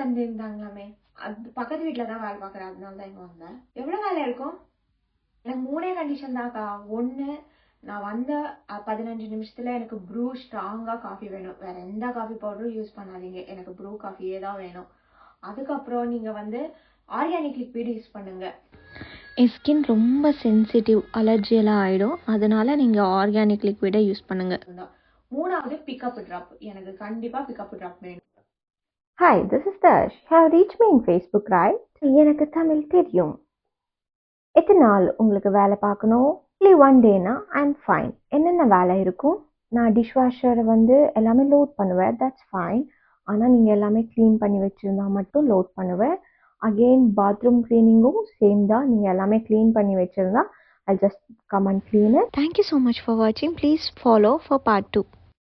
தந்திருந்தாங்களாமே. அது பக்கத்து வீட்ல தான் வேலை பார்க்குறேன். அதனால தான் இங்க வந்தேன். எவ்வளவு வேலை இருக்கும்? எனக்கு 3 கண்டிஷன் தான்க்கா. 1, நான் வந்த 15 நிமிஷத்துல எனக்கு ப்ரூ ஸ்ட்ராங்கா காஃபி வேணும். வேற எந்த காஃபி பவுடரும் யூஸ் பண்ணாதீங்க. எனக்கு ப்ரூ காஃபியே தான் வேணும். அதுக்கப்புறம் நீங்க வந்து ஆர்கானிக் லிக்விட் யூஸ் பண்ணுங்க. என் ஸ்கின் ரொம்ப சென்சிட்டிவ், அலர்ஜி எல்லாம் ஆகிடும். அதனால நீங்கள் ஆர்கானிக் லிக்விடை யூஸ் பண்ணுங்கள். 3வது பிக்கப் ட்ராப். எனக்கு கண்டிப்பா பிக்கப் ட்ராப் வேணும். Hi, this is Dash. You have reached me in Facebook, right? எனக்கு தமிழ் தெரியும். எத்தனை நாள் உங்களுக்கு வேலை பார்க்கணும்? இல்லை 1 டேனா ஐம் ஃபைன். என்னென்ன வேலை இருக்கும்? நான் டிஷ்வாஷரை வந்து எல்லாமே லோட் பண்ணுவேன், தட்ஸ் ஃபைன். ஆனால் நீங்கள் எல்லாமே க்ளீன் பண்ணி வச்சுருந்தா மட்டும் லோட் பண்ணுவேன். அகெயின் பாத்ரூம் க்ளீனிங்கும் சேம் தான். நீங்கள் எல்லாமே க்ளீன் பண்ணி வச்சுருந்தா I'll just come and clean it. Thank you so much for watching. Please follow for part 2.